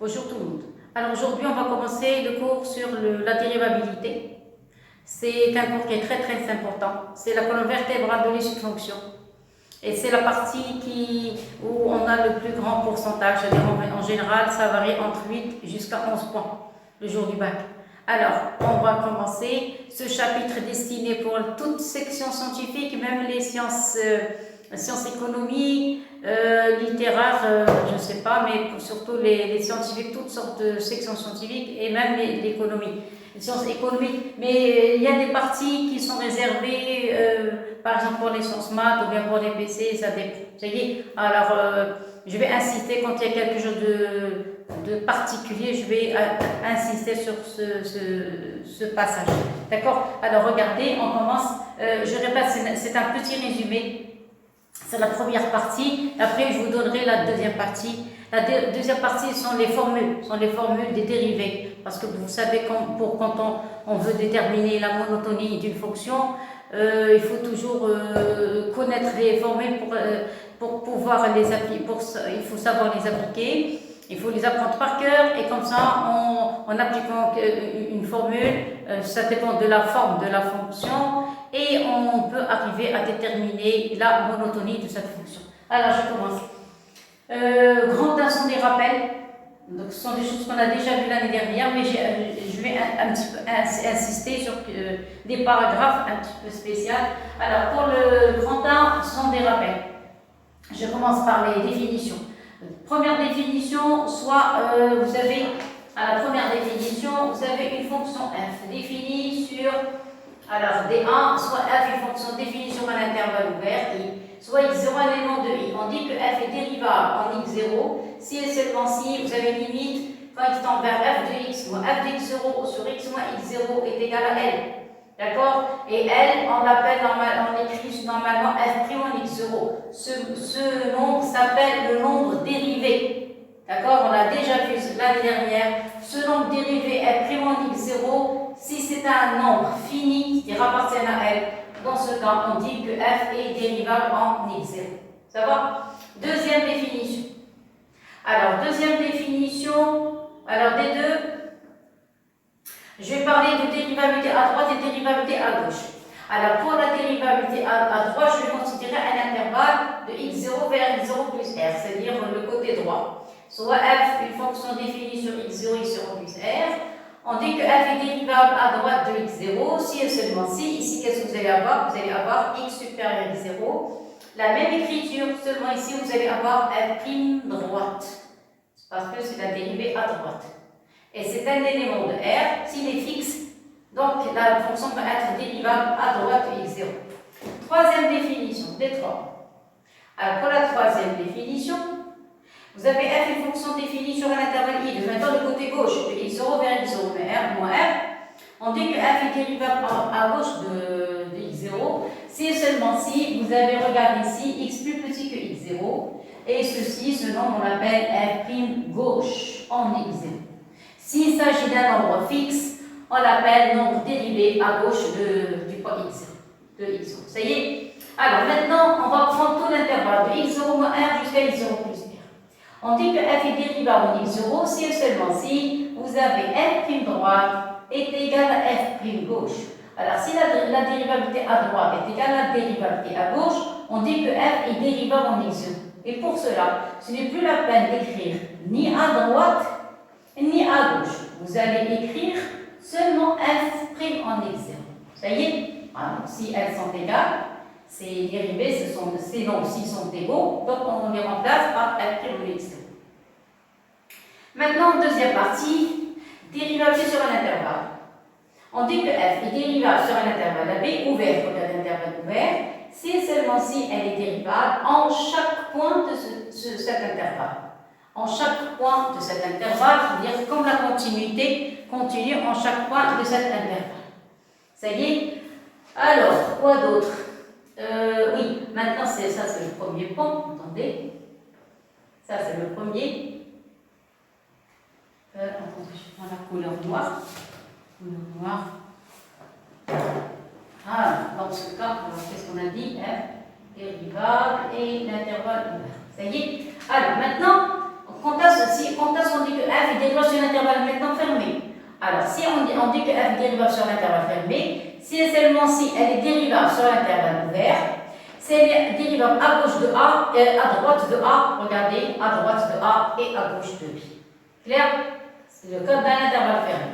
Bonjour tout le monde. Alors aujourd'hui, on va commencer le cours sur la dérivabilité. C'est un cours qui est très important. C'est la colonne vertébrale de l'échelle de fonction. Et c'est la partie où on a le plus grand pourcentage. C'est-à-dire en général, ça varie entre 8 jusqu'à 11 points le jour du bac. Alors, on va commencer ce chapitre destiné pour toute section scientifique, même les sciences économiques, littéraires, je ne sais pas, mais surtout les scientifiques, toutes sortes de sections scientifiques et même l'économie, les sciences économiques. Mais il y a des parties qui sont réservées, par exemple pour les sciences maths ou bien pour les PC, ça dépend. Ça y est. Alors, je vais insister quand il y a quelque chose de particulier, je vais insister sur ce passage. D'accord? Alors regardez, on commence. Je répète, c'est un petit résumé. C'est la première partie. Après, je vous donnerai la deuxième partie. La deuxième partie sont les formules des dérivés. Parce que vous savez, quand on veut déterminer la monotonie d'une fonction, il faut toujours connaître les formules pour pouvoir les appliquer. Il faut savoir les appliquer. Il faut les apprendre par cœur et comme ça, en appliquant une formule, ça dépend de la forme de la fonction et on peut arriver à déterminer la monotonie de cette fonction. Alors, je commence. Grand A sont des rappels. Donc, ce sont des choses qu'on a déjà vues l'année dernière, mais je vais un petit peu insister sur des paragraphes un petit peu spéciaux. Alors, pour le grand A, ce sont des rappels. Je commence par les définitions. Première définition, soit vous avez, à la première définition, vous avez une fonction f définie sur, alors d1, soit f une fonction définie sur un intervalle ouvert, i, soit x0 un élément de i. On dit que f est dérivable en x0 si et seulement si vous avez une limite quand il tend vers f de x moins f de x0 sur x moins x0 est égal à l. D'accord? Et L, on écrit normalement f' en x0. Ce nombre s'appelle le nombre dérivé. D'accord? On l'a déjà vu l'année dernière. Ce nombre dérivé f' en x0, si c'est un nombre fini qui appartient à L, dans ce cas, on dit que f est dérivable en x0. Ça va? Deuxième définition. Alors, deuxième définition, alors des deux. Je vais parler de dérivabilité à droite et dérivabilité à gauche. Alors, pour la dérivabilité à droite, je vais considérer un intervalle de x0 vers x0 plus r, c'est-à-dire le côté droit. Soit f, une fonction définie sur x0, x0 plus r. On dit que f est dérivable à droite de x0, si et seulement si. Ici, qu'est-ce que vous allez avoir? Vous allez avoir x supérieur à x0. La même écriture, seulement ici, vous allez avoir f' droite. Parce que c'est la dérivée à droite. Et c'est un élément de R, s'il est fixe, donc la fonction va être dérivable à droite de x0. Troisième définition, D3. Alors pour la troisième définition, vous avez f une fonction définie sur un intervalle i, maintenant le côté gauche, de x0 vers x0 moins r. On dit que f est dérivable à gauche de x0, si et seulement si vous avez regardé ici x plus petit que x0, et ceci, ce nombre, on l'appelle f' gauche en x0. S'il s'agit d'un nombre fixe, on l'appelle nombre dérivé à gauche du point x0, Ça y est? Alors maintenant, on va prendre tout l'intervalle de x0 moins r jusqu'à x0 plus r. On dit que f est dérivable en x0 si et seulement si vous avez f' droite est égal à f' gauche. Alors si la dérivabilité à droite est égale à la dérivabilité à gauche, on dit que f est dérivable en x0. Et pour cela, ce n'est plus la peine d'écrire ni à droite ni à gauche. Vous allez écrire seulement f' en x0. Ça y est? Alors, si elles sont égales, ces dérivés, ces nombres s'ils sont égaux, donc on les remplace par f' en x0. Maintenant, deuxième partie, dérivabilité sur un intervalle. On dit que f est dérivable sur un intervalle AB ouvert, pour un intervalle ouvert, si et seulement si elle est dérivable en chaque point de cet intervalle. En chaque point de cet intervalle, c'est-à-dire comme la continuité continue en chaque point de cet intervalle. Ça y est? Alors, quoi d'autre? Oui, maintenant, ça c'est le premier point, attendez. Ça c'est le premier. Attendez, je prends la couleur noire. Couleur noire. Ah, dans ce cas, qu'est-ce qu'on a dit? F, dérivable et l'intervalle ouvert. Ça y est? Alors, maintenant, quant à ceci, on dit que f est dérivable sur l'intervalle maintenant fermé. Alors, si on dit que f est dérivable sur l'intervalle fermé, si et seulement si elle est dérivable sur l'intervalle ouvert, si elle est dérivable à gauche de A et à droite de A, regardez, à droite de A et à gauche de B. Clair? C'est le code d'un intervalle fermé.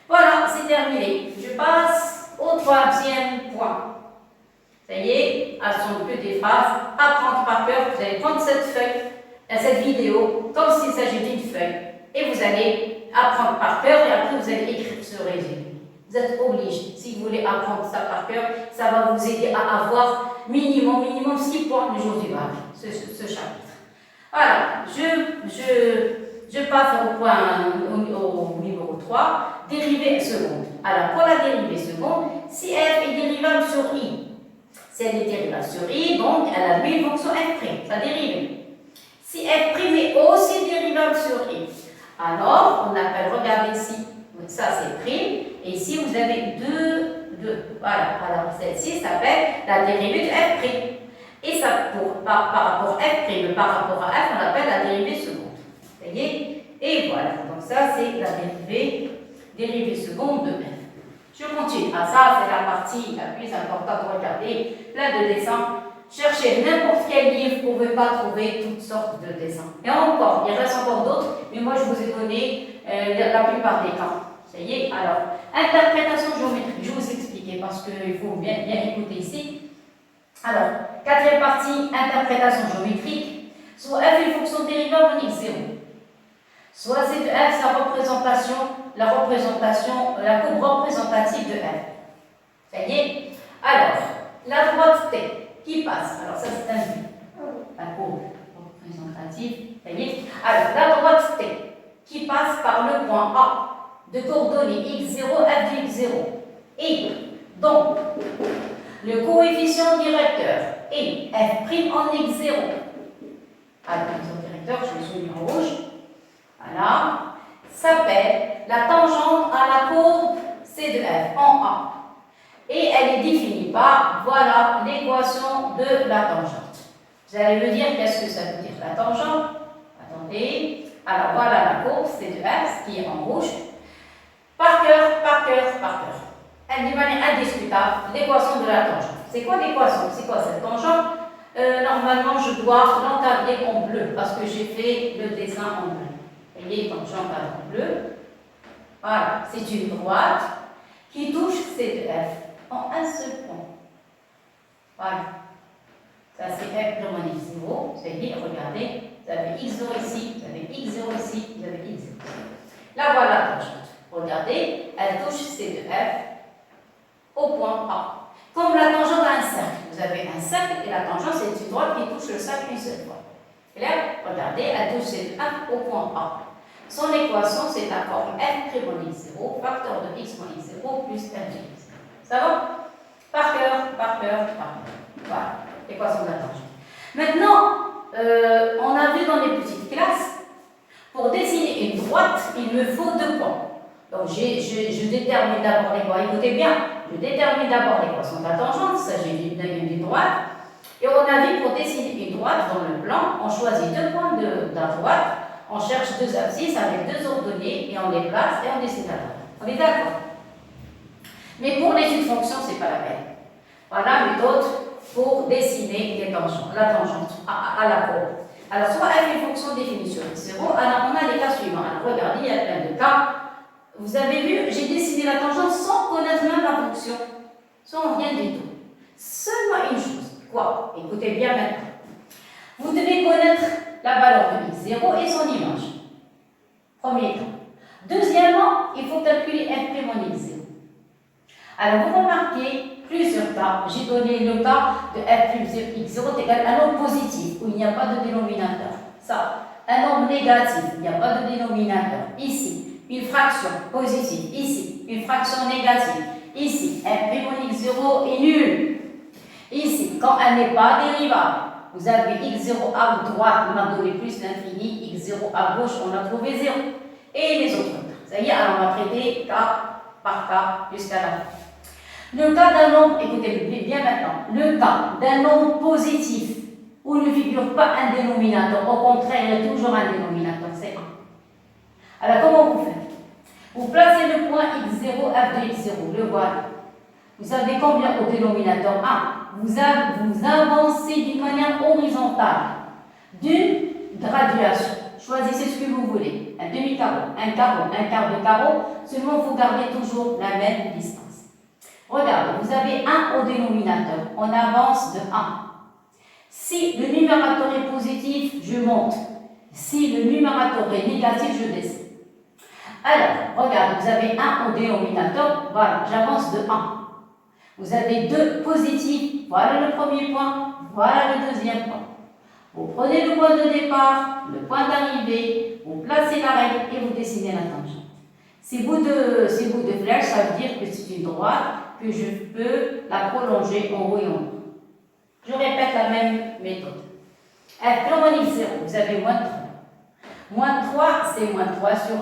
Voilà, c'est terminé. Je passe au troisième point. Ça y est, elles sont que des phrases. Apprendre par cœur. Vous allez prendre cette feuille, cette vidéo, comme s'il s'agit d'une feuille. Et vous allez apprendre par cœur et après vous allez écrire ce résumé. Vous êtes obligé. Si vous voulez apprendre ça par cœur, ça va vous aider à avoir minimum 6 points le jour du bac, ce chapitre. Voilà, je passe au point au numéro 3, dérivée seconde. Alors, pour la dérivée seconde, si f est dérivable sur i, si elle est dérivable sur i, donc elle a une fonction f', sa dérivée. Si f' est aussi dérivable sur i, alors on appelle, regardez ici, ça c'est prime, et ici vous avez 2. Voilà, alors celle-ci s'appelle la dérivée de f'. Et ça, par rapport à f', par rapport à f, on appelle la dérivée seconde. Vous voyez? Et voilà, donc ça c'est la dérivée seconde de f. Je continue. Ah, ça c'est la partie la plus importante. Regardez, plein de dessins. Cherchez n'importe quel livre, vous ne pouvez pas trouver toutes sortes de dessins. Et encore, il reste encore d'autres, mais moi je vous ai donné la plupart des cas. Ça y est, alors, interprétation géométrique, je vais vous expliquer parce qu'il faut bien écouter ici. Alors, quatrième partie, interprétation géométrique. Soit f est une fonction dérivable en x0. Soit c'est de f sa représentation, la courbe représentative de f. Ça y est. Alors, la droite t qui passe. Alors ça c'est un but. La courbe représentative. Ça y est. Alors, la droite t qui passe par le point A de coordonnées x0, f de x0. Et donc, le coefficient directeur est f' en x0. Alors, le coefficient directeur, je le souligne en rouge. Voilà. S'appelle la tangente à la courbe C de f en A. Et elle est définie par, voilà, l'équation de la tangente. Vous allez me dire qu'est-ce que ça veut dire la tangente. Attendez. Alors, voilà la courbe C de f qui est en rouge. Par cœur. Elle dit de manière indiscutable l'équation de la tangente. C'est quoi l'équation? C'est quoi cette tangente? Normalement, je dois l'encadrer en bleu parce que j'ai fait le dessin en bleu. Vous voyez, tangente en bleu. Voilà, c'est une droite qui touche C de f en un seul point. Voilà. Ça, c'est f de moins x0. Vous voyez, regardez, vous avez x0 ici, vous avez x0 ici, vous avez x0 ici. Là, voilà la tangente. Regardez, elle touche C de f au point A. Comme la tangente a un cercle, vous avez un cercle et la tangente c'est une droite qui touche le cercle une seule fois. Et là, regardez, elle touche C de f au point A. Son équation c'est la forme f' moins x0, facteur de x moins x0 plus f de x0. Ça va? Par cœur. Voilà, l'équation de la tangente. Maintenant, on a vu dans les petites classes, pour dessiner une droite, il me faut 2 points. Donc, je détermine d'abord l'équation. Écoutez bien, je détermine d'abord l'équation de la tangente, il s'agit d'une droite. Et on a vu pour dessiner une droite dans le plan, on choisit 2 points de la droite, on cherche 2 abscisses avec 2 ordonnées et on les place et on dessine la droite. On est d'accord? Mais pour l'étude fonction, ce n'est pas la peine. Voilà une méthode pour dessiner la tangente à la courbe. Alors, soit f est une fonction définie sur x0, alors on a les cas suivants. Alors, regardez, il y a plein de cas. Vous avez vu, j'ai dessiné la tangente sans connaître même la fonction, sans rien du tout. Seulement une chose. Quoi? Écoutez bien maintenant. Vous devez connaître la valeur de x0 et son image. Premier temps. Deuxièmement, il faut calculer f' moins x0. Alors, vous remarquez plusieurs cas. J'ai donné le cas de f plus x0 est égal à un nombre positif, où il n'y a pas de dénominateur. Ça, un nombre négatif, il n'y a pas de dénominateur. Ici, une fraction positive. Ici, une fraction négative. Ici, f' moins x0 est nul. Ici, quand elle n'est pas dérivable, vous avez x0 à droite, on a donné plus l'infini, x0 à gauche, on a trouvé 0. Et les autres cas. Ça y est, alors on va traiter cas par cas jusqu'à la fin. Le cas d'un nombre, écoutez bien maintenant, le cas d'un nombre positif où il ne figure pas un dénominateur, au contraire, il y a toujours un dénominateur, c'est 1. Alors, comment vous faites? Vous placez le point x0, f de x0, le voilà. Vous avez combien au dénominateur 1? Vous avancez d'une manière horizontale d'une graduation. Choisissez ce que vous voulez. Un demi-carreau, un carreau, un quart de carreau. Seulement, vous gardez toujours la même distance. Regardez, vous avez 1 au dénominateur. On avance de 1. Si le numérateur est positif, je monte. Si le numérateur est négatif, je descends. Alors, regardez, vous avez 1 au dénominateur. Voilà, j'avance de 1. Vous avez 2 positifs. Voilà le premier point. Voilà le deuxième point. Vous prenez le point de départ, le point d'arrivée, vous placez la règle et vous dessinez la tangente. Ces bouts de flèche, ça veut dire que c'est une droite, que je peux la prolonger en haut et en bas. Je répète la même méthode. F moins x0, vous avez moins 3. Moins 3, c'est moins 3 sur 1.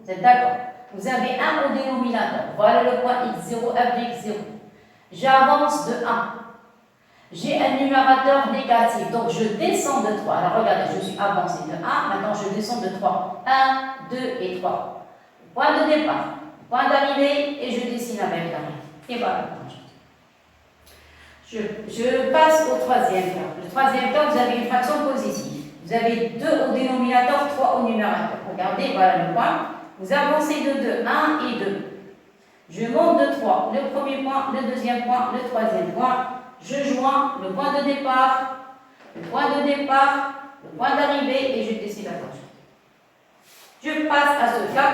Vous êtes d'accord? Vous avez 1 au dénominateur. Voilà le point x0, f de x0. J'avance de 1. J'ai un numérateur négatif, donc je descends de 3. Alors regardez, je suis avancé de 1, maintenant je descends de 3. 1, 2 et 3. Point de départ, point d'arrivée, et je dessine avec la règle. Et voilà. Je passe au troisième cas. Le troisième cas, vous avez une fraction positive. Vous avez 2 au dénominateur, 3 au numérateur. Regardez, voilà le point. Vous avancez de 2, 1 et 2. Je monte de 3. Le premier point, le deuxième point, le troisième point. Je joins le point de départ, le point d'arrivée et je dessine la tangente. Je passe à ce cas,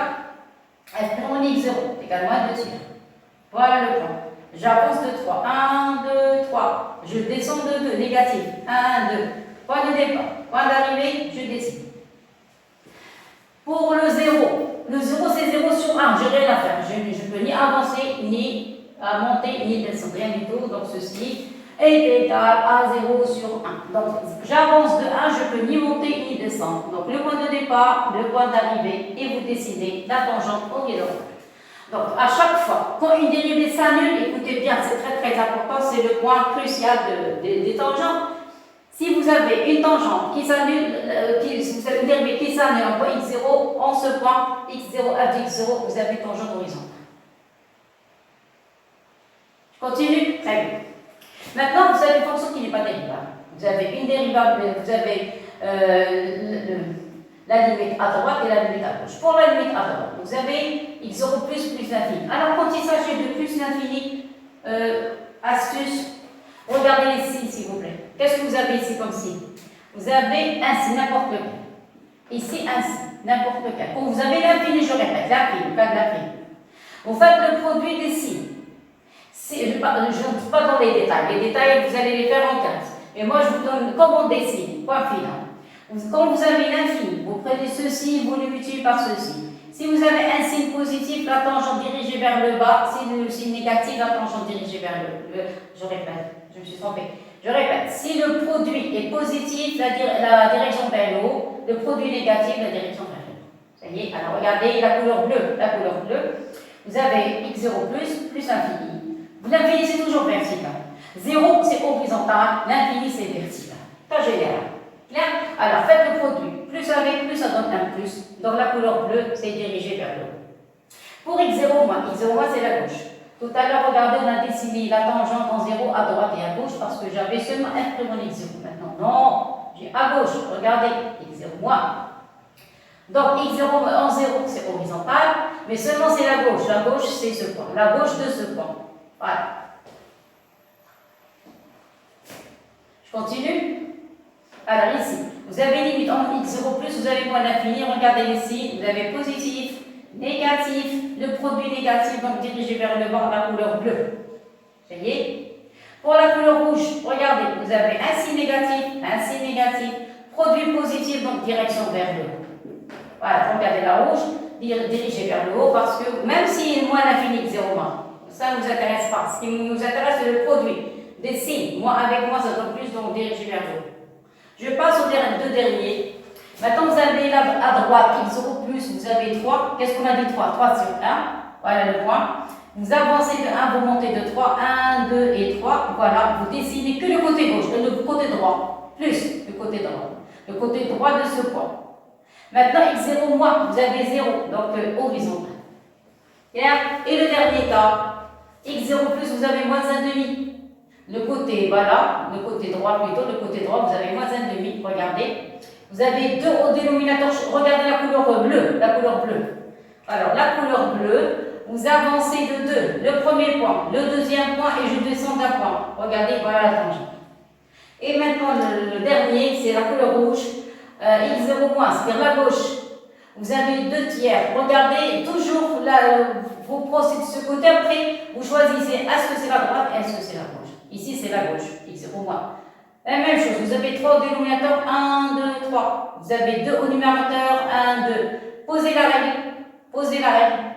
f moins x0 égale moins 2 tiers. Voilà le point. J'avance de 3. 1, 2, 3. Je descends de 2, négatif. 1, 2. Point de départ, point d'arrivée, je dessine. Pour le 0 c'est 0 sur 1, je n'ai rien à faire. Je ne peux ni avancer, ni monter, ni descendre, rien du tout. Donc ceci est égal à 0 sur 1. Donc j'avance de 1, je peux ni monter ni descendre. Donc le point de départ, le point d'arrivée, et vous décidez la tangente au lieu de l'autre. Donc à chaque fois, quand une dérivée s'annule, écoutez bien, c'est très important, c'est le point crucial des tangentes. Si vous avez une tangente qui s'annule, si vous avez une dérivée qui s'annule en point x0, en ce point x0 f de x0, vous avez une tangente horizontale. Je continue? Très bien. Maintenant, vous avez une fonction qui n'est pas dérivable. Vous avez une dérivable, vous avez la limite à droite et la limite à gauche. Pour la limite à droite, vous avez x0 plus l'infini. Alors, quand il s'agit de plus l'infini, astuce, regardez les signes, s'il vous plaît. Qu'est-ce que vous avez ici comme signe? Vous avez un signe, n'importe lequel. Ici, un signe, n'importe lequel. Quand vous avez l'infini, je répète, l'infini, pas de l'infini. Vous faites le produit des signes. Je ne rentre pas dans les détails. Les détails, vous allez les faire en 15. Mais moi, je vous donne comment on dessine. Point final. Quand vous avez l'infini, vous prenez ceci, vous le multipliez par ceci. Si vous avez un signe positif, la tangente dirigée vers le bas. Si le signe négatif, la tangente dirigée vers le... Je répète, je me suis trompée. Je répète, si le produit est positif, la direction vers le haut. Le produit négatif, la direction vers le bas. Ça y est, alors regardez la couleur bleue. La couleur bleue, vous avez x0 plus l'infini. L'infini, c'est toujours vertical. 0, c'est horizontal. L'infini, c'est vertical. Ça, j'ai l'air. Clair? Alors, faites le produit. Plus avec plus, ça donne un plus. Donc, la couleur bleue, c'est dirigé vers le haut. Pour x0 moins, c'est la gauche. Tout à l'heure, regardez, on a dessiné la tangente en 0 à droite et à gauche parce que j'avais seulement f moins x0. Maintenant, non, j'ai à gauche. Regardez, x0 moins. Donc, x0 en 0, c'est horizontal, mais seulement c'est la gauche. La gauche, c'est ce point. La gauche de ce point. Voilà. Je continue. Alors ici, vous avez limite en x0 plus, vous avez point d'infini. Regardez ici, vous avez positif, négatif, le produit négatif, donc dirigé vers le bas, la couleur bleue. Vous voyez? Pour la couleur rouge, regardez, vous avez un signe négatif, produit positif, donc direction vers le haut. Voilà, regardez la rouge, dirigé vers le haut, parce que même si moins l'infini, 0 moins, ça ne nous intéresse pas. Ce qui nous intéresse, c'est le produit des signes. Moi, avec moi, ça donne plus, donc dirigé vers le haut. Je passe aux deux derniers. Maintenant, vous avez là à droite, x0 plus, vous avez 3. Qu'est-ce qu'on a dit 3? 3 sur 1. Voilà le point. Vous avancez de 1, vous montez de 3. 1, 2 et 3. Voilà, vous dessinez que le côté gauche, le côté droit. Plus le côté droit. Le côté droit de ce point. Maintenant, x0 moins, vous avez 0, donc horizontal. Et le dernier cas, x0 plus, vous avez moins 1,5. Le côté, voilà, le côté droit plutôt, le côté droit, vous avez moins 1,5, regardez. Vous avez 2 au dénominateur, regardez la couleur bleue, Alors, la couleur bleue, vous avancez de 2, le premier point, le deuxième point, et je descends d'un point. Regardez, voilà la tangente. Et maintenant, le dernier, c'est la couleur rouge, x0 moins, c'est-à-dire la gauche. Vous avez 2 tiers. Regardez, toujours, vous procédez de ce côté, après, vous choisissez, est-ce que c'est la droite, est-ce que c'est la gauche. Ici, c'est la gauche, x0 moins. La même chose, vous avez 3 au dénominateur, 1, 2, 3. Vous avez 2 au numérateur, 1, 2. Posez la règle.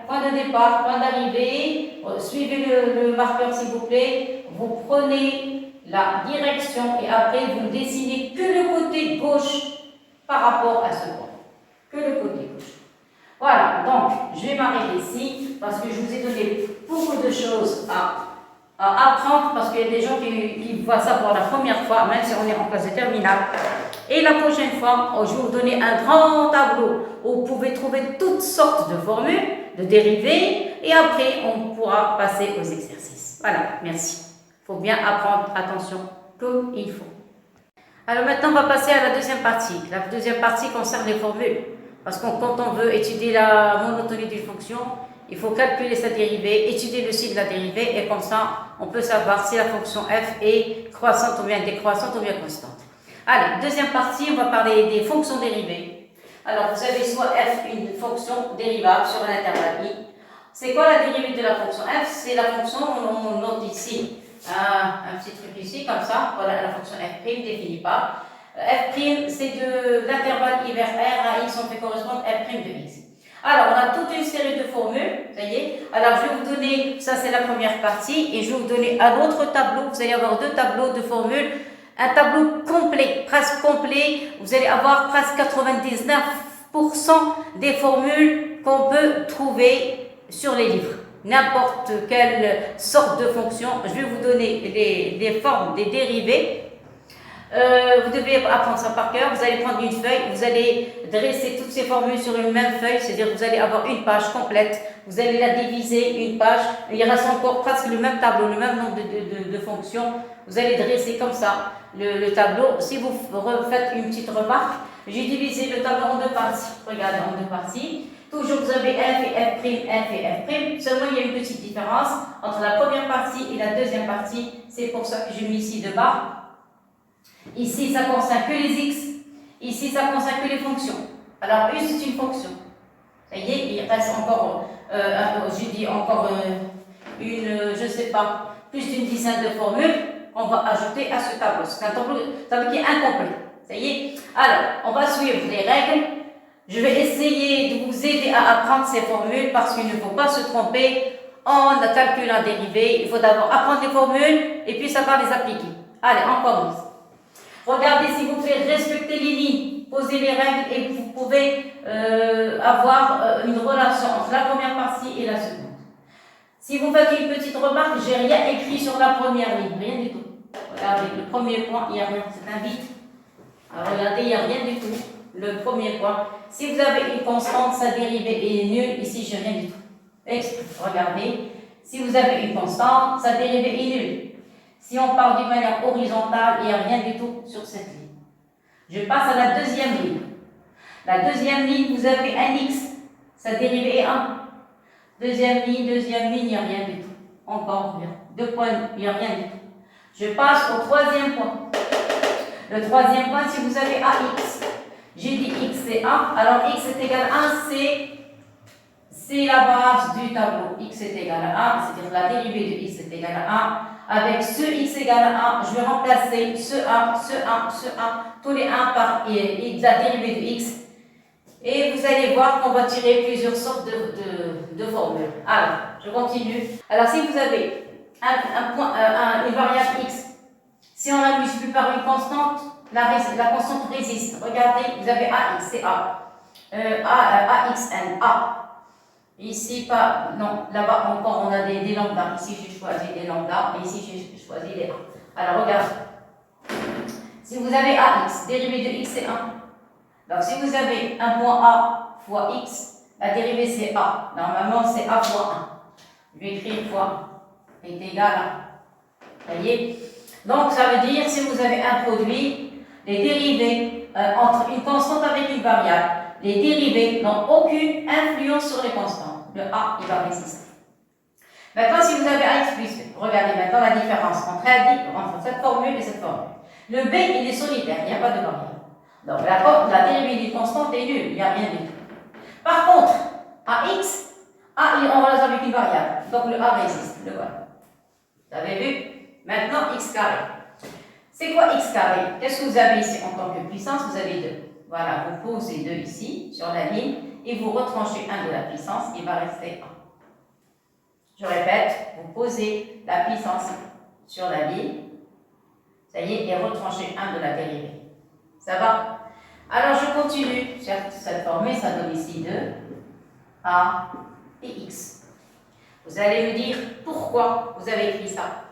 Point de départ, point d'arrivée. Suivez le marqueur, s'il vous plaît. Vous prenez la direction et après, vous dessinez que le côté gauche par rapport à ce point. Que le côté gauche. Voilà, donc, je vais m'arrêter ici parce que je vous ai donné beaucoup de choses à apprendre parce qu'il y a des gens qui voient ça pour la première fois, même si on est en classe de terminale. Et la prochaine fois, je vais vous donner un grand tableau où vous pouvez trouver toutes sortes de formules, de dérivés, et après, on pourra passer aux exercices. Voilà, merci. Il faut bien apprendre, attention, comme il faut. Alors maintenant, on va passer à la deuxième partie. La deuxième partie concerne les formules. Parce que quand on veut étudier la monotonie d'une fonction, il faut calculer sa dérivée, étudier le signe de la dérivée, et comme ça, on peut savoir si la fonction f est croissante ou bien décroissante ou bien constante. Allez, deuxième partie, on va parler des fonctions dérivées. Alors, vous avez soit f, une fonction dérivable sur un intervalle i. C'est quoi la dérivée de la fonction f? C'est la fonction, on note ici, un petit truc ici, comme ça, voilà la fonction f' définie par. F', c'est de l'intervalle i vers r à x, on fait correspondre f' de x. Alors, on a toute une série de formules, ça y est. Alors, je vais vous donner, ça c'est la première partie, et je vais vous donner un autre tableau. Vous allez avoir 2 tableaux de formules. Un tableau complet, presque complet. Vous allez avoir presque 99% des formules qu'on peut trouver sur les livres. N'importe quelle sorte de fonction. Je vais vous donner les formes des dérivés. Vous devez apprendre ça par cœur. Vous allez prendre une feuille, vous allez dresser toutes ces formules sur une même feuille, c'est-à-dire que vous allez avoir une page complète, vous allez la diviser, une page, il reste encore presque le même tableau, le même nombre de fonctions. Vous allez dresser comme ça le tableau. Si vous faites une petite remarque, j'ai divisé le tableau en 2 parties. Regardez, en 2 parties. Toujours vous avez f et f', f et f'. Seulement, il y a une petite différence entre la première partie et la deuxième partie. C'est pour ça que j'ai mis ici 2 barres. Ici, ça concerne que les x. Ici, ça concerne que les fonctions. Alors, u, c'est une fonction. Ça y est, il reste encore, j'ai dit encore je ne sais pas, plus d'une dizaine de formules qu'on va ajouter à ce tableau. C'est un tableau qui est incomplet. Ça y est. Alors, on va suivre les règles. Je vais essayer de vous aider à apprendre ces formules parce qu'il ne faut pas se tromper en calculant dérivée. Il faut d'abord apprendre les formules et puis savoir les appliquer. Allez, on commence. Regardez, s'il vous plaît, respectez les lignes, posez les règles et vous pouvez avoir une relation entre la première partie et la seconde. Si vous faites une petite remarque, j'ai rien écrit sur la première ligne, rien du tout. Regardez, le premier point, il n'y a rien, c'est un vide. Alors regardez, il n'y a rien du tout. Le premier point. Si vous avez une constante, sa dérivée est nulle. Ici, j'ai rien du tout. Regardez, si vous avez une constante, sa dérivée est nulle. Si on part d'une manière horizontale, il n'y a rien du tout sur cette ligne. Je passe à la deuxième ligne. La deuxième ligne, vous avez un x. Sa dérivée est 1. Deuxième ligne, il n'y a rien du tout. Encore rien. 2 points, il n'y a rien du tout. Je passe au troisième point. Le troisième point, si vous avez ax, j'ai dit x c'est 1. Alors x est égal à 1, c'est la base du tableau. X est égal à 1, c'est-à-dire la dérivée de x est égal à 1. Avec ce x égale à 1, je vais remplacer ce 1, tous les 1 par la dérivée de x. Et vous allez voir qu'on va tirer plusieurs sortes de formules. Alors, je continue. Alors, si vous avez une variable x, si on la multiplie par une constante, la constante résiste. Regardez, vous avez ax, c'est a. axn, a. Ici, pas, non, là-bas encore on a des lambdas. Ici j'ai choisi des lambdas et ici j'ai choisi des a. Alors regarde, si vous avez ax, dérivée de x c'est 1. Donc, si vous avez 1 moins a fois x, la dérivée c'est a. Normalement, c'est a fois 1. Je vais écrire fois 1 est égal à. Vous voyez? Donc, ça veut dire, si vous avez un produit, les dérivés entre une constante avec une variable, les dérivés n'ont aucune influence sur les constantes. Le a, il va résister. Maintenant, si vous avez ax plus b, regardez maintenant la différence entre cette formule et cette formule. Le b, il est solitaire, il n'y a pas de variable. Donc, la dérivée d'une constante est nulle, il n'y a rien du tout. Par contre, ax, on relâche avec une variable. Donc, le a résiste, le voilà. Vous avez vu? Maintenant, x carré. C'est quoi x carré? Qu'est-ce que vous avez ici en tant que puissance? Vous avez 2. Voilà, vous posez 2 ici, sur la ligne, et vous retranchez 1 de la puissance, il va rester 1. Je répète, vous posez la puissance sur la ligne, ça y est, et retranchez 1 de la dérivée. Ça va? Alors, je continue. Cette formule, ça donne ici 2, a et x. Vous allez me dire pourquoi vous avez écrit ça.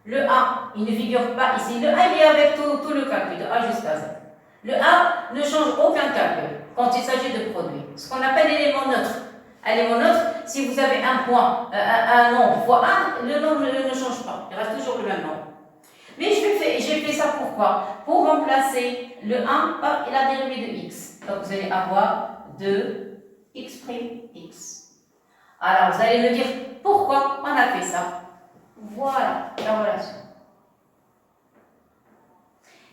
Le a, il ne figure pas ici. Le a, il est avec tout le calcul, de a jusqu'à z. Le a ne change aucun calcul quand il s'agit de produire. Ce qu'on appelle l'élément neutre. Un élément neutre, si vous avez un point, un nombre fois 1, le nombre ne change pas. Il reste toujours le même nombre. Mais j'ai fait ça pourquoi? Pour remplacer le 1 par la dérivée de x. Donc vous allez avoir 2x', x. Alors vous allez me dire pourquoi on a fait ça. Voilà la relation.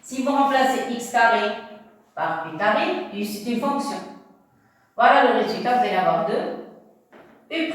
Si vous remplacez x carré par u carré, c'est une fonction. Voilà le résultat, vous allez avoir 2 u'.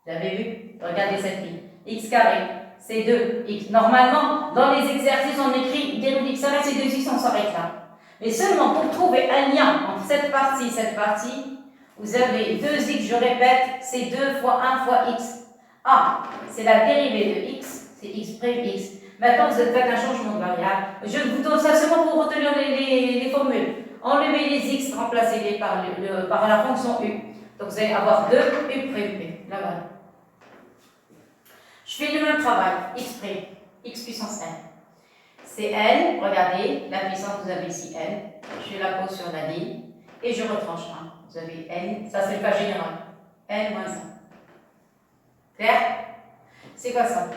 Vous avez vu? Regardez cette ligne. X carré, c'est 2x. Normalement, dans les exercices, on écrit dérivée de x carré, c'est 2x, on s'arrête là. Mais seulement pour trouver un lien entre cette partie et cette partie, vous avez 2x, je répète, c'est 2 fois 1 fois x. A, c'est la dérivée de x, c'est x', x. Maintenant, vous faites un changement de variable. Je vous donne ça seulement pour retenir les formules. Enlevez les x, remplacez-les par la fonction u. Donc, vous allez avoir 2 u', là voilà. Je fais le même travail, x', x puissance n. C'est n, regardez, la puissance, vous avez ici n. Je la pose sur la ligne et je retranche 1. Vous avez n, ça c'est le cas général, n moins 1. Clair? C'est quoi ça?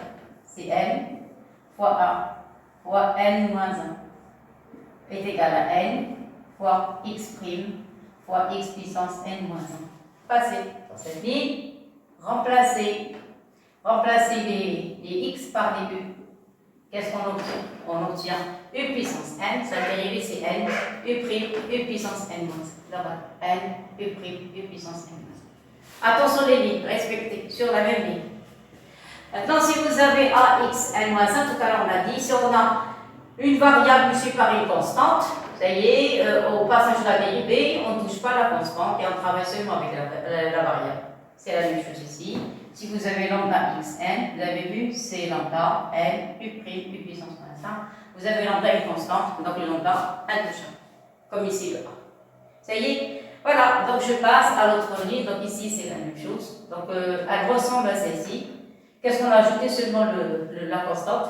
C'est n fois a fois n moins 1 est égal à n fois x' fois x puissance n moins 1. Passez sur cette ligne, remplacez les x par les u. Qu'est-ce qu'on obtient? On obtient u puissance n, sa dérivée c'est n, u puissance n moins 1. Là-bas, n, u puissance n moins 1. Attention les lignes, respectez, sur la même ligne. Maintenant, si vous avez ax n moins 1, tout à l'heure on a dit, si on a une variable multipliée par une constante, ça y est, au passage de la dérivée, on ne touche pas la constante et on travaille seulement avec la variable. C'est la même chose ici. Si vous avez lambda xn, vous avez vu, c'est lambda n, u' puissance moins 1. Vous avez lambda une constante, donc le lambda intouchable, comme ici le a. Ça y est, voilà, donc je passe à l'autre ligne, donc ici c'est la même chose. Donc elle ressemble à celle-ci. Qu'est-ce qu'on a ajouté? Seulement la constante.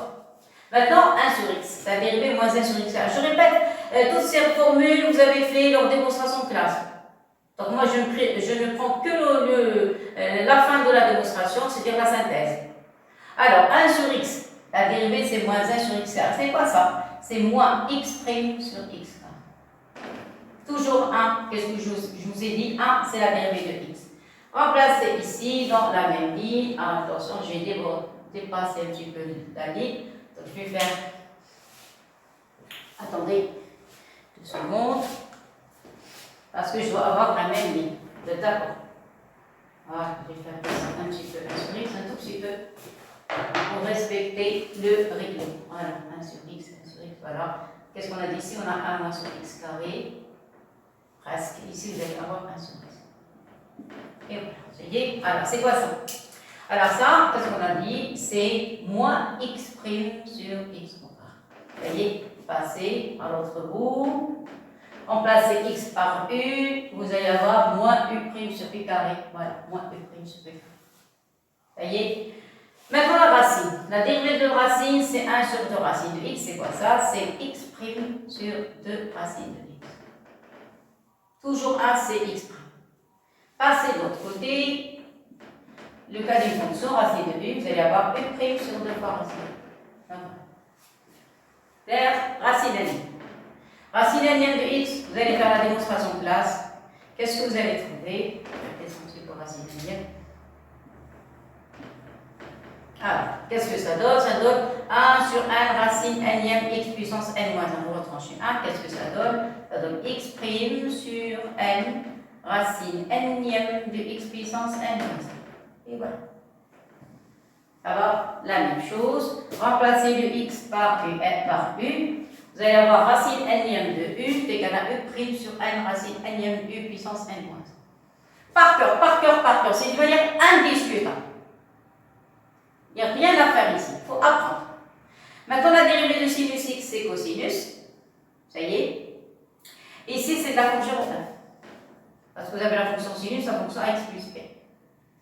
Maintenant, 1 sur x, la dérivée moins 1 sur x. Je répète, toutes ces formules, vous avez fait leur démonstration de classe. Donc moi, je ne prends que la fin de la démonstration, c'est-à-dire la synthèse. Alors, 1 sur x, la dérivée c'est moins 1 sur x. C'est quoi ça? C'est moins x' sur x. Toujours 1, qu'est-ce que je vous ai dit? 1, c'est la dérivée de x. Remplacez ici dans la même ligne. Attention, j'ai dépassé un petit peu la ligne. Donc je vais faire. Attendez 2 secondes. Parce que je dois avoir la même ligne. Vous êtes d'accord? Voilà, je vais faire un petit peu 1 sur x, un tout petit peu. Pour respecter le rythme. Voilà, 1 sur x, 1 sur x, voilà. Qu'est-ce qu'on a dit ici? On a 1 moins sur x carré. Presque. Ici, vous allez avoir 1 sur x. Et voilà, vous voyez, alors c'est quoi ça? Alors ça, qu'est-ce qu'on a dit? C'est moins x' sur x compare. Vous voyez, passez à l'autre bout, remplacez x par u, vous allez avoir moins u' sur u carré. Voilà, moins u' sur u carré. Vous voyez? Maintenant la racine. La dérivée de racine, c'est 1 sur 2 racines de x. C'est quoi ça? C'est x' sur 2 racines de x. Toujours 1, c'est x'. Passez de l'autre côté, le cas d'une fonction, racine de u, vous allez avoir u' sur 2 fois racine. Clair, racine n. Racine n de x, vous allez faire la démonstration de classe. Qu'est-ce que vous allez trouver? Qu'est-ce pour racine n? Alors, qu'est-ce que ça donne? Ça donne 1 sur 1 racine n x puissance n moins 1. Vous retranchez 1, qu'est-ce que ça donne? Ça donne x' sur n racine n de x puissance n moins 1. Et voilà. Ça va? La même chose. Remplacez le x par u. Vous allez avoir racine n de u est égal à u' sur n racine n u puissance n moins 1. Par cœur, par cœur, par cœur. C'est de manière indiscutable. Il n'y a rien à faire ici. Il faut apprendre. Maintenant, la dérivée de sinus x, c'est cosinus. Ça y est. Ici, c'est de la fonction f. Parce que vous avez la fonction sinus, la fonction x plus b.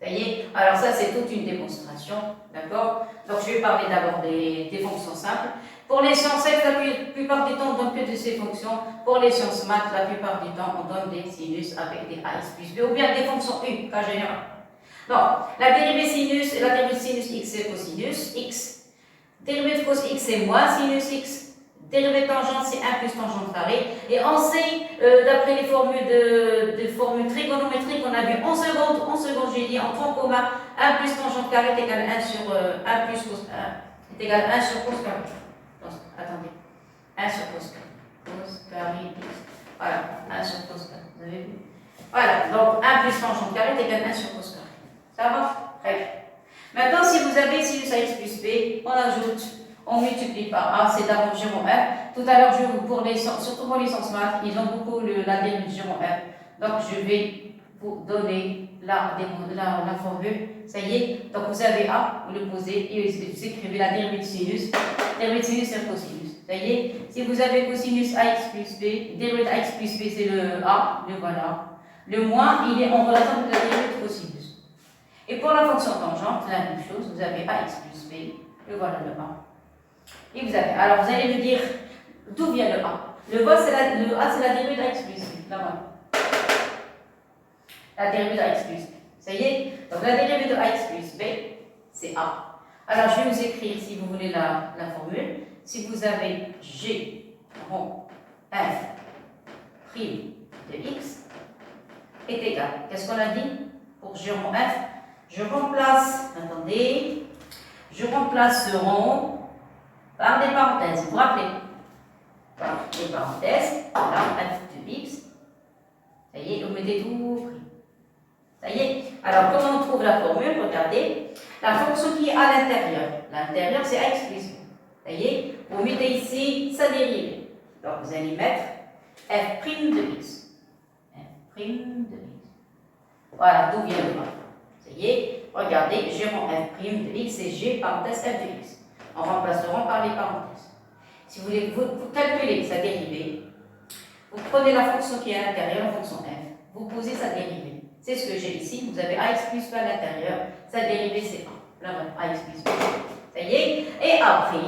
Ça y est. Alors ça, c'est toute une démonstration. D'accord? Donc, je vais parler d'abord des fonctions simples. Pour les sciences x, la plupart du temps, on ne donne que de ces fonctions. Pour les sciences maths, la plupart du temps, on donne des sinus avec des ax plus b ou bien des fonctions u, cas général. Donc, la dérivée de sinus x, c'est cosinus x. Dérivée de cos x, c'est moins sinus x. Dérivée de tangente, c'est 1 plus tangente carrée. Et on sait, d'après les formules de formules trigonométriques, on a vu en seconde, j'ai dit en tronc commun, 1 plus tangente carrée est égal à 1 sur 1 plus cos 1 est égal à 1 sur cos carré. Donc, attendez, 1 sur cos carré. Cos carré x. Voilà, 1 sur cos carré. Vous avez vu? Voilà, donc 1 plus tangente carrée est égal à 1 sur cos carré. Ça va? Très bien. Maintenant, si vous avez sinus ax plus b, on ajoute, on multiplie par a, c'est d'abord Géron f. Tout à l'heure, surtout pour les sciences maths, ils ont beaucoup la dérivée de Géron f. Donc, je vais vous donner la formule. Ça y est, donc vous avez a, vous le posez et vous écrivez la dérivée de sinus. Dérivée de sinus, c'est le cosinus. Ça y est, si vous avez cosinus ax plus b, dérivée de ax plus b, c'est le a, le voilà. Le moins, il est en relation avec la dérivée de cosinus. Et pour la fonction tangente, la même chose, vous avez ax plus b, le voilà le a. Et vous avez, alors vous allez me dire, d'où vient le a? Le a, c'est la dérivée de ax plus b, là-bas. La dérivée de ax plus b. Ça y est? Donc la dérivée de ax plus b, c'est a. Alors je vais vous écrire, si vous voulez, la formule. Si vous avez g rond f prime de x est égal. Qu'est-ce qu'on a dit pour g rond f? Je remplace, attendez, je remplace ce rond par des parenthèses. Vous vous rappelez? Par des parenthèses, voilà, f de x. Ça y est, vous mettez tout pris. Ça y est. Alors, comment on trouve la formule? Regardez, la fonction qui est à l'intérieur. L'intérieur, c'est x plus b. Ça y est, vous mettez ici sa dérivée. Donc, vous allez mettre f' de x. F' de x. Voilà, d'où vient le a. Ça y est, regardez, g rond f' de x et g parenthèse f de x. On remplace le rond par les parenthèses. Si vous voulez vous calculer sa dérivée, vous prenez la fonction qui est à l'intérieur, la fonction f, vous posez sa dérivée. C'est ce que j'ai ici, vous avez ax plus b à l'intérieur, sa dérivée c'est a. Là, voilà, ax plus b. Ça y est, et après,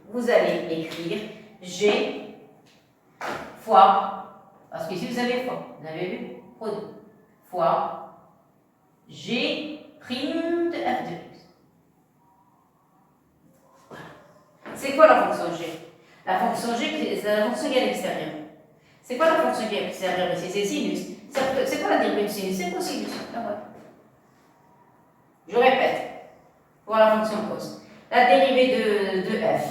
vous allez écrire g fois, parce qu'ici vous avez fois, vous avez vu, fois g prime de f de x. Voilà. C'est quoi la fonction g? La fonction g, c'est la fonction qui est à l'extérieur. C'est quoi la fonction qui est à l'extérieur ici? C'est sinus. C'est quoi la dérivée de sinus? C'est cosinus. Je répète, pour la fonction cos. La dérivée de f,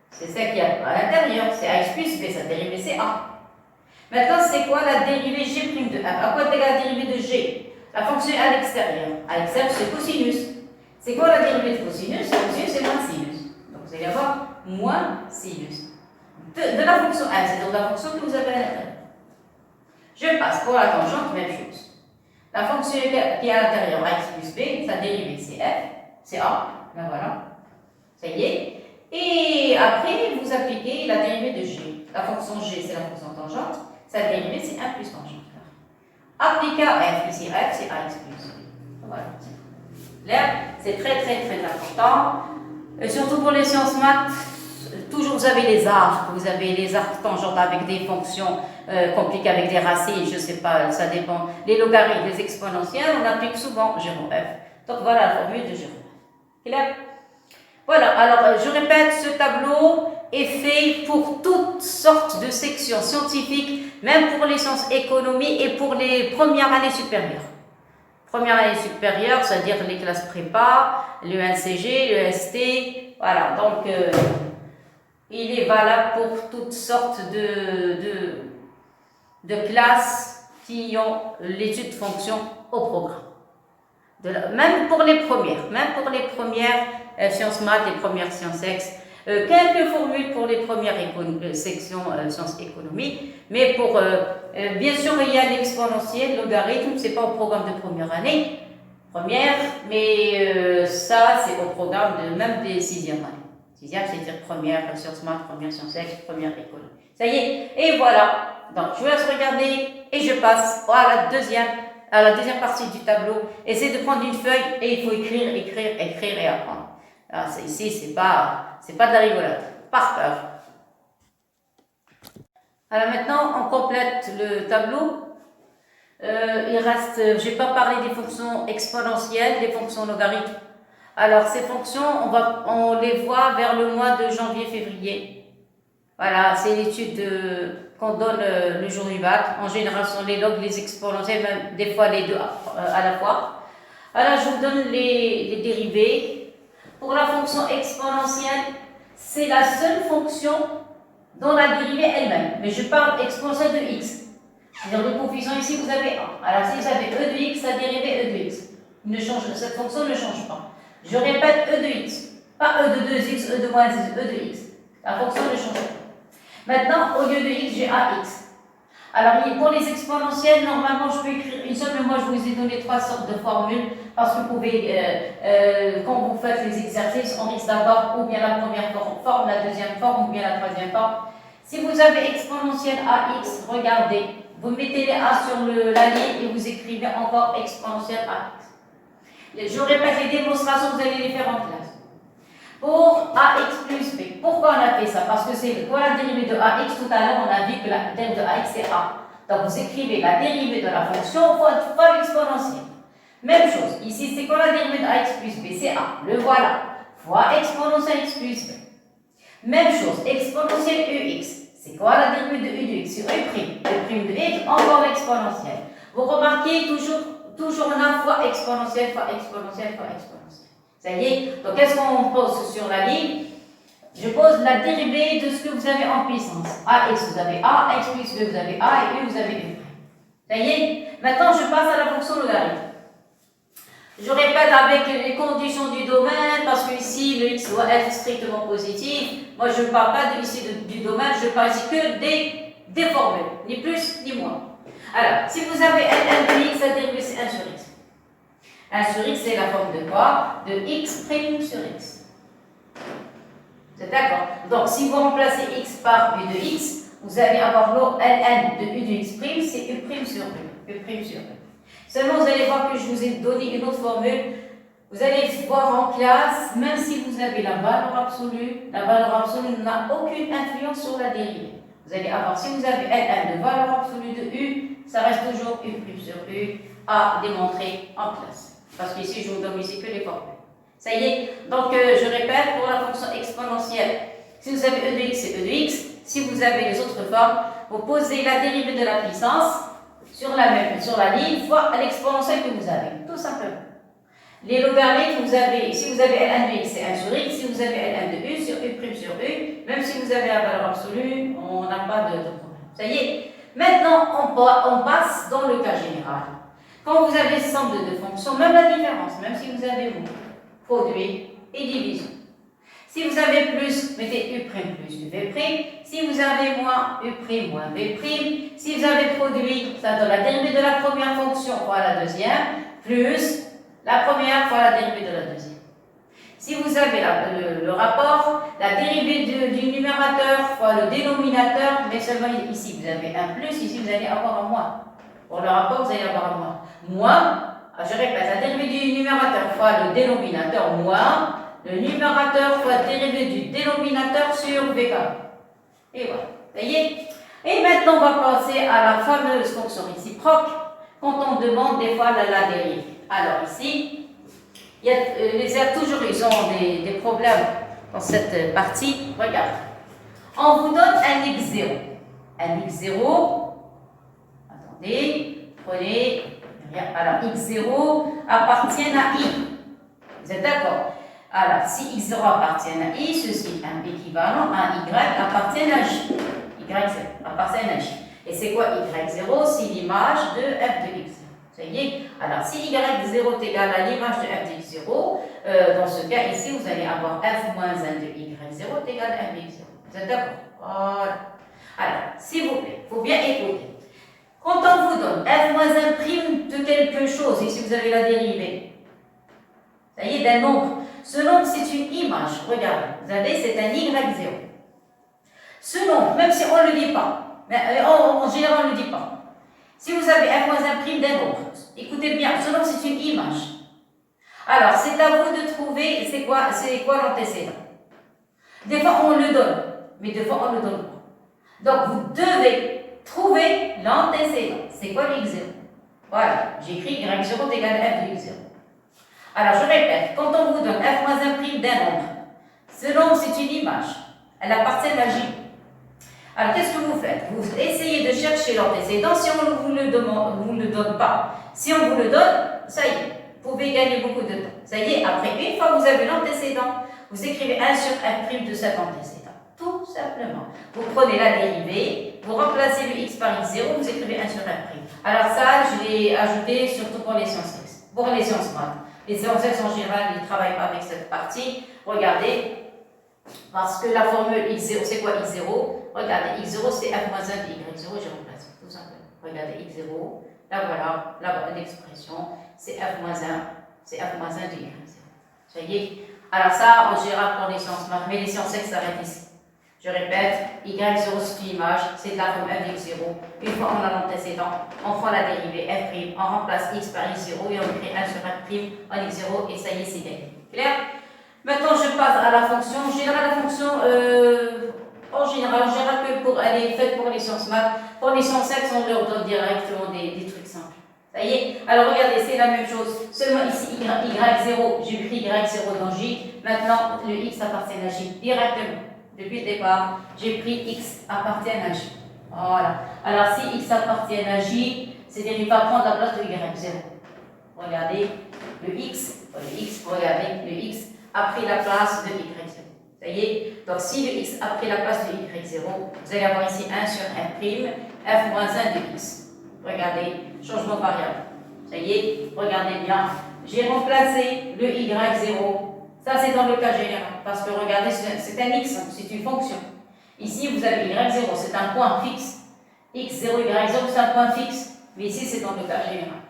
c'est celle qui est à l'intérieur, c'est ax plus b, sa dérivée c'est a. Maintenant, c'est quoi la dérivée g' de f? À quoi est la dérivée de g? La fonction est à l'extérieur. À l'extérieur, c'est cosinus. C'est quoi la dérivée de cosinus? Cosinus, c'est moins sinus. Donc, vous allez avoir moins sinus. De la fonction f, c'est donc la fonction que vous avez à l'intérieur. Je passe pour la tangente, même chose. La fonction qui est à l'intérieur, x plus b, sa dérivée c'est f, c'est a, là voilà, ça y est. Et après, vous appliquez la dérivée de g. La fonction g, c'est la fonction tangente, sa dérivée c'est 1 plus tangente. Appliquer à f, ici f, c'est ax plus b. Voilà, c'est clair. C'est très important. Et surtout pour les sciences maths, toujours vous avez les arcs tangentes avec des fonctions compliquées avec des racines, je ne sais pas, ça dépend. Les logarithmes, les exponentielles, on applique souvent Jérôme F. Donc voilà la formule de Jérôme F. Clair? Voilà, alors je répète, ce tableau est fait pour toutes sortes de sections scientifiques, même pour les sciences économie et pour les premières années supérieures. Première année supérieure, c'est-à-dire les classes prépa, le NCG, le ST, voilà, donc il est valable pour toutes sortes de classes qui ont l'étude de fonction au programme. Même pour les premières sciences maths, les premières sciences ex, quelques formules pour les premières sections sciences économiques, mais pour, bien sûr, il y a l'exponentiel, logarithme, c'est pas au programme de première année, mais ça, c'est au programme de même des sixième années. Sixième, c'est-à-dire première sciences maths, première sciences ex, première économie. Ça y est, et voilà. Donc, je vous laisse regarder et je passe à la deuxième partie du tableau. Essayez de prendre une feuille et il faut écrire et apprendre. Alors, ici, c'est pas de la rigolade. Par cœur. Alors maintenant, on complète le tableau. Il reste, je n'ai pas parlé des fonctions exponentielles, des fonctions logarithmes. Alors, ces fonctions, on les voit vers le mois de janvier-février. Voilà, c'est l'étude qu'on donne le jour du bac. En général, ce sont les logs, les exponentielles, même des fois les deux à la fois. Alors, je vous donne les dérivés. Pour la fonction exponentielle, c'est la seule fonction dont la dérivée elle-même. Mais je parle exponentielle de x. C'est-à-dire le coefficient ici, vous avez 1. Alors, si vous avez e de x, la dérivée e de x. Cette fonction ne change pas. Je répète e de x. Pas e de 2x, e de moins x, e de x. La fonction ne change pas. Maintenant, au lieu de x, j'ai ax. Alors, pour les exponentielles, normalement, je peux écrire une seule, mais moi, je vous ai donné trois sortes de formules, parce que vous pouvez, quand vous faites les exercices, on risque d'avoir ou bien la première forme, la deuxième forme, ou bien la troisième forme. Si vous avez exponentielle ax, regardez, vous mettez les a sur la ligne et vous écrivez encore exponentielle ax. Je répète les démonstrations, vous allez les faire en classe. Pour ax plus b. Pourquoi on a fait ça? Parce que c'est quoi la dérivée de ax? Tout à l'heure, on a vu que la dérivée de ax c'est a. Donc vous écrivez la dérivée de la fonction fois l'exponentielle. Même chose. Ici, c'est quoi la dérivée de ax plus b? C'est a. Le voilà. Fois exponentielle x plus b. Même chose. Exponentielle ux. C'est quoi la dérivée de u de x? Sur e'. E' de x, encore l'exponentielle. Vous remarquez toujours on a fois exponentielle, fois exponentielle, fois exponentielle. Ça y est. Donc, qu'est-ce qu'on pose sur la ligne? Je pose la dérivée de ce que vous avez en puissance. Ax, vous avez a, x plus b, vous avez a, et u, vous avez u'. Ça y est. Maintenant, je passe à la fonction logarithme. Je répète avec les conditions du domaine, parce que ici, le x doit être strictement positif. Moi, je ne parle pas ici du domaine, je parle ici que des formules, ni plus ni moins. Alors, si vous avez ln de x, la dérivée c'est 1 sur x. 1 sur x, c'est la forme de quoi? De x' sur x. Vous êtes d'accord? Donc, si vous remplacez x par u de x, vous allez avoir ln de u de x', c'est u' sur u. U' sur u. Seulement, vous allez voir que je vous ai donné une autre formule. Vous allez voir en classe, même si vous avez la valeur absolue n'a aucune influence sur la dérivée. Vous allez avoir, si vous avez ln de valeur absolue de u, ça reste toujours u' sur u à démontrer en classe. Parce qu'ici, je vous donne ici que les formules. Ça y est. Donc, je répète, pour la fonction exponentielle, si vous avez e de x, c'est e de x. Si vous avez les autres formes, vous posez la dérivée de la puissance sur la ligne fois l'exponentielle que vous avez. Tout simplement. Les logarithmes, si vous avez ln de x, c'est 1 sur x. Si vous avez ln de u, sur u' sur u, même si vous avez la valeur absolue, on n'a pas de problème. Ça y est. Maintenant, on passe dans le cas général. Quand vous avez ce somme de deux fonctions, même la différence, même si vous avez produit et division. Si vous avez plus, mettez u' plus v'. Si vous avez moins, u' moins v'. Si vous avez produit, ça donne la dérivée de la première fonction fois la deuxième, plus la première fois la dérivée de la deuxième. Si vous avez le rapport, la dérivée du numérateur fois le dénominateur, mais seulement ici vous avez un plus, ici vous allez avoir un moins. Pour le rapport, vous allez avoir un moins. Moins, je répète, la dérivée du numérateur fois le dénominateur moins le numérateur fois dérivé du dénominateur sur V carré. Et voilà, ça y est. Et maintenant, on va passer à la fameuse fonction réciproque quand on demande des fois la dérive. Alors ici, les élèves toujours ils ont des problèmes dans cette partie. Regarde, on vous donne un x0. Un x0, attendez, prenez, alors x0 appartient à i. Vous êtes d'accord? Alors, si x0 appartient à i, ceci est équivalent à y appartient à j. Y0 appartient à j. Et c'est quoi y0? C'est l'image de f de x0. Ça y est? Alors, si y0 est égal à l'image de f de x0, dans ce cas ici, vous allez avoir f moins 1 de y0 est égal à f de x0. Vous êtes d'accord? Voilà. Alors, s'il vous plaît, il faut bien écouter. Quand on vous donne f moins 1 prime de quelque chose, ici vous avez la dérivée, ça y est, d'un nombre. Ce nombre, c'est une image. Regardez, vous avez, c'est un y0. Ce nombre, même si on ne le dit pas, mais en général, on ne le dit pas. Si vous avez f moins 1 prime d'un nombre, écoutez bien, ce nombre, c'est une image. Alors, c'est à vous de trouver c'est quoi l'antécédent. Des fois, on le donne, mais des fois, on ne le donne pas. Donc, vous devez trouver l'antécédent. C'est quoi le x0? Voilà, j'écris y0 égale f de x0. Alors, je répète, quand on vous donne f moins 1 prime d'un nombre, ce nombre, c'est une image. Elle appartient à j. Alors, qu'est-ce que vous faites? Vous essayez de chercher l'antécédent si on ne vous le donne pas. Si on vous le donne, ça y est, vous pouvez gagner beaucoup de temps. Ça y est, après, une fois que vous avez l'antécédent, vous écrivez 1 sur f prime de cet antécédent. Tout simplement. Vous prenez la dérivée, vous remplacez le x par x0, vous écrivez 1 sur f prime. Alors ça, je l'ai ajouté surtout pour les sciences X. Pour les sciences maths. Les sciences X en général, ils ne travaillent pas avec cette partie. Regardez, parce que la formule x0, c'est quoi x0? Regardez, x0 c'est f moins 1 de y0, je remplace tout simplement. Regardez, x0, là voilà, l'expression, c'est f moins 1, c'est f moins 1 de y0. Ça y est? Alors ça, en général pour les sciences maths, mais les sciences X s'arrêtent ici. Je répète, y0 c'est une image, c'est de la forme f de x0. Une fois on a l'antécédent, on prend la dérivée f', on remplace x par x0 et on écrit 1 sur f' en x0 et ça y est, c'est gagné. Clair? Maintenant, je passe à la fonction. En général, la fonction, en général, que elle est faite pour les sciences maths. Pour les sciences X, on leur donne directement des trucs simples. Ça y est? Alors, regardez, c'est la même chose. Seulement ici, y0, j'ai pris y0 dans J. Maintenant, le x appartient à J directement. Depuis le départ, j'ai pris x appartient à J. Voilà. Alors, si x appartient à J, c'est-à-dire qu'il va prendre la place de y0. Regardez, le x, regardez, le x a pris la place de y0. Ça y est? Donc, si le x a pris la place de y0, vous allez avoir ici 1 sur f', f moins 1 de x. Regardez, changement de variable. Ça y est? Regardez bien. J'ai remplacé le y0. Ça, c'est dans le cas général. Parce que regardez, c'est un x, c'est une fonction. Ici, vous avez y0, c'est un point fixe. x0, y0, c'est un point fixe. Mais ici, c'est dans le cas général.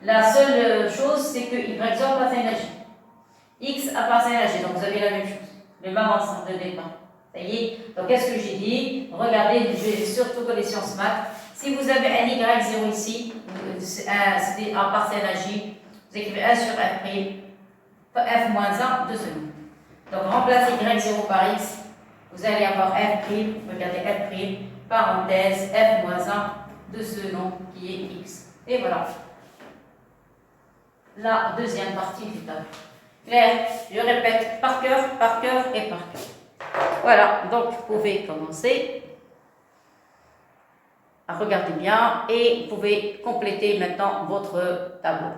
La seule chose, c'est que y0 appartient à j. X appartient à j, donc vous avez la même chose, le même ensemble de départ. Ça y est? Donc qu'est-ce que j'ai dit? Regardez, surtout pour les sciences maths, si vous avez un y0 ici, c'est appartient à j, vous écrivez 1 sur f' moins 1 de ce nom. Donc remplacez y0 par x, vous allez avoir f', regardez f', parenthèse, f moins 1 de ce nom qui est x. Et voilà. La deuxième partie du tableau. Claire, je répète, par cœur et par cœur. Voilà, donc vous pouvez commencer à regarder bien et vous pouvez compléter maintenant votre tableau.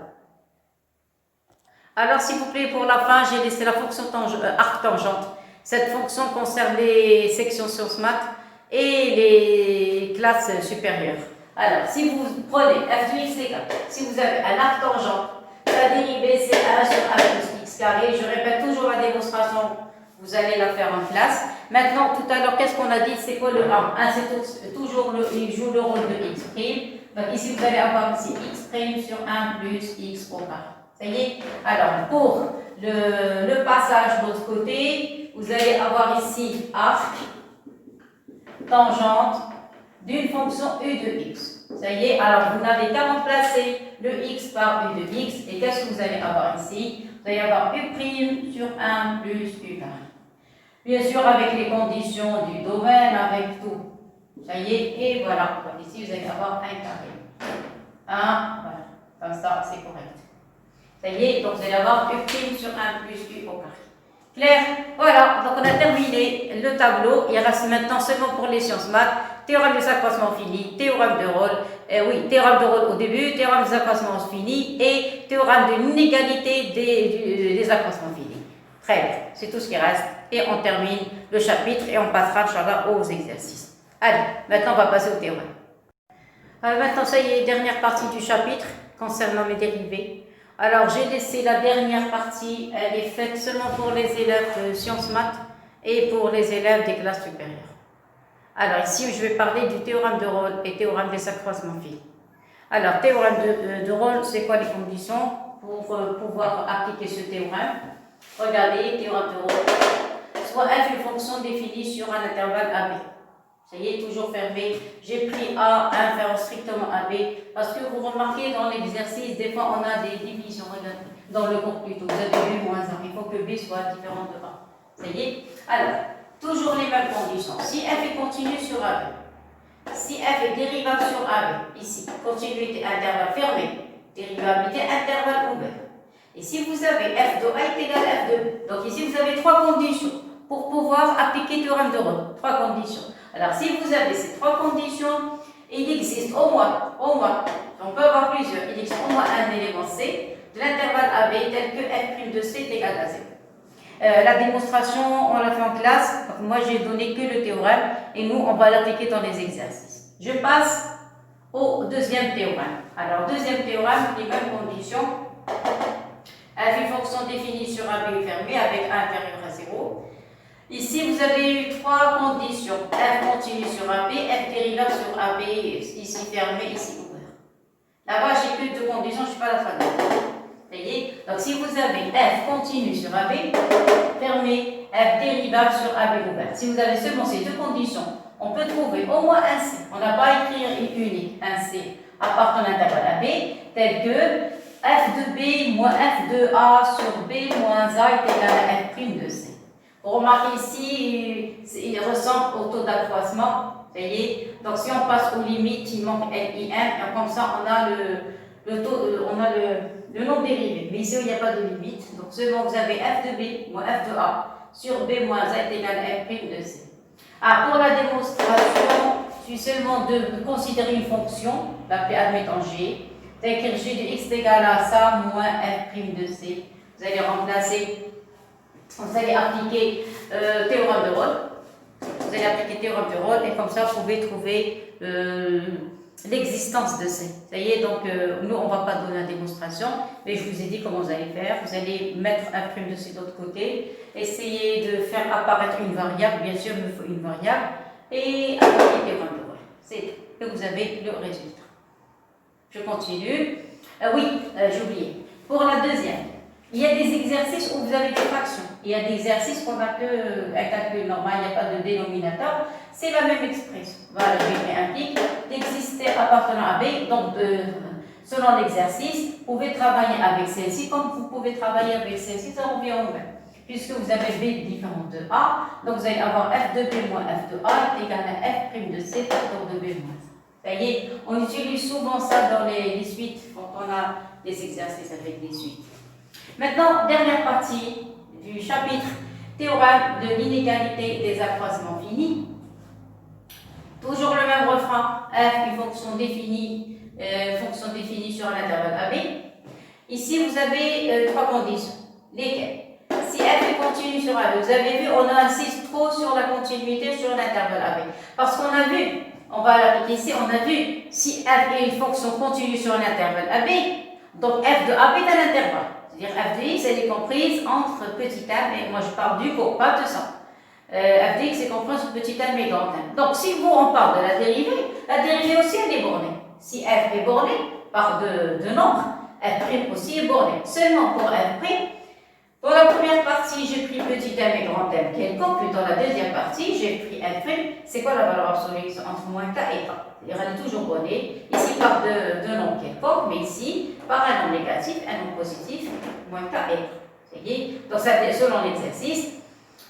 Alors, s'il vous plaît, pour la fin, j'ai laissé la fonction arc-tangente. Cette fonction concerne les sections sciences maths et les classes supérieures. Alors, si vous prenez f de x égale, si vous avez un arc-tangente, la dérivée c'est 1 sur a plus x carré. Je répète toujours la démonstration, vous allez la faire en classe. Maintenant, tout à l'heure, qu'est-ce qu'on a dit? C'est quoi le 1? 1, c'est toujours il joue le rôle de x'. Donc ici, vous allez avoir ici x' sur 1 plus x au carré. Ça y est? Alors, pour le passage de l'autre côté, vous allez avoir ici arc, tangente, d'une fonction u de x. Ça y est, alors vous n'avez qu'à remplacer le x par u de x. Et qu'est-ce que vous allez avoir ici? Vous allez avoir u' sur 1 plus u carré. Bien sûr, avec les conditions du domaine, avec tout. Ça y est, et voilà. Donc ici, vous allez avoir 1 carré. 1, voilà. Comme ça, c'est correct. Ça y est, donc vous allez avoir u' sur 1 plus u au carré. Clair? Voilà, donc on a terminé le tableau. Il reste maintenant seulement pour les sciences maths, théorème des accroissements finis, théorème de Rolle, oui, théorème de Rolle au début, théorème des accroissements finis et théorème de l'inégalité des accroissements finis. Très bien, c'est tout ce qui reste. Et on termine le chapitre et on passera, Inch'Allah, aux exercices. Allez, maintenant on va passer au théorème. Maintenant, ça y est, dernière partie du chapitre concernant mes dérivés. Alors, j'ai laissé la dernière partie, elle est faite seulement pour les élèves de sciences maths et pour les élèves des classes supérieures. Alors, ici, je vais parler du théorème de Rolle et théorème des accroissements finis. Alors, théorème de Rolle, c'est quoi les conditions pour pouvoir appliquer ce théorème? Regardez, théorème de Rolle, soit f une fonction définie sur un intervalle AB. Ça y est, toujours fermé. J'ai pris A inférieur strictement à B parce que vous remarquez dans l'exercice, des fois on a des divisions. Regardez, dans le cours plutôt, vous avez B moins 1. Il faut que B soit différent de A. Ça y est. Alors, toujours les mêmes conditions. Si f est continu sur AB, si f est dérivable sur AB, ici, continuité intervalle fermé, dérivabilité intervalle ouvert. Et si vous avez f de A est égal à f de B, donc ici vous avez trois conditions pour pouvoir appliquer le théorème de Rolle. Trois conditions. Alors, si vous avez ces trois conditions, il existe au moins, on peut avoir plusieurs, il existe au moins un élément C de l'intervalle AB tel que f' de C est égal à 0. La démonstration, on l'a fait en classe, donc moi j'ai donné que le théorème et nous on va l'appliquer dans les exercices. Je passe au deuxième théorème. Alors, deuxième théorème, les mêmes conditions. F une fonction définie sur AB fermé avec A inférieur à 0. Ici, vous avez eu trois conditions. F continue sur AB, F dérivable sur AB, ici fermé, ici ouvert. Là-bas, j'ai que deux conditions, je ne suis pas la traduire. Vous voyez? Donc, si vous avez F continue sur AB, fermé, F dérivable sur AB ouvert. Si vous avez seulement ces deux conditions, on peut trouver au moins un C. On n'a pas à écrire unique, un C appartenant à l'intervalle AB, tel que F de B moins F de A sur B moins A est égal à F' de C. Vous remarquez ici, il ressemble au taux d'accroissement. Vous voyez? Donc, si on passe aux limites, il manque LIM, et comme ça, on a le taux, on a le nombre dérivé. Mais ici, il n'y a pas de limite. Donc, seulement vous avez F de B moins F de A sur B moins A est égal à F' de C. Ah, pour la démonstration, il suffit seulement de considérer une fonction, l'appeler admettant G, d'écrire G de x est égal à ça moins F' de C. Vous allez remplacer. Vous allez appliquer théorème de Rolle. Vous allez appliquer théorème de Rolle et comme ça, vous pouvez trouver l'existence de C. Ça y est, donc nous, on ne va pas donner la démonstration, mais je vous ai dit comment vous allez faire. Vous allez mettre un prime de C de l'autre côté, essayer de faire apparaître une variable. Bien sûr, il me faut une variable et appliquer théorème de Rolle. C'est que vous avez le résultat. Je continue. Oui, j'ai oublié. Pour la deuxième. Il y a des exercices où vous avez des fractions. Il y a des exercices qu'on n'a qu'un calcul normal, il n'y a pas de dénominateur. C'est la même expression. Voilà, G implique d'exister appartenant à B. Donc, selon l'exercice, vous pouvez travailler avec celle-ci comme vous pouvez travailler avec celle-ci, ça revient au même. Puisque vous avez B différent de A, donc vous allez avoir F de B moins F de A est égal à F' de C facteur de B moins A. Vous voyez, on utilise souvent ça dans les suites, quand on a des exercices avec des suites. Maintenant, dernière partie du chapitre, théorème de l'inégalité des accroissements finis. Toujours le même refrain, f, une fonction définie sur l'intervalle AB. Ici, vous avez trois conditions. Lesquelles? Si f est continue sur AB, vous avez vu, on insiste trop sur la continuité sur l'intervalle AB. Parce qu'on a vu, on va l'appliquer ici, on a vu, si f est une fonction continue sur l'intervalle AB, donc f de AB est un intervalle. C'est-à-dire f de x, elle est comprise entre petit m, et moi je parle du cours, pas de ça. F de x est comprise entre petit m et grand m. Donc si vous, on parle de la dérivée aussi elle est bornée. Si f est bornée par de nombres, f' aussi est bornée. Seulement pour f', Dans la première partie, j'ai pris petit m et grand m quelconque, puis dans la deuxième partie, j'ai pris f'. C'est quoi la valeur absolue entre moins k et k? Il est toujours bonnet. Ici, par de nombres quelconques, mais ici, par un nombre négatif, un nombre positif, moins k et k. Donc, selon l'exercice,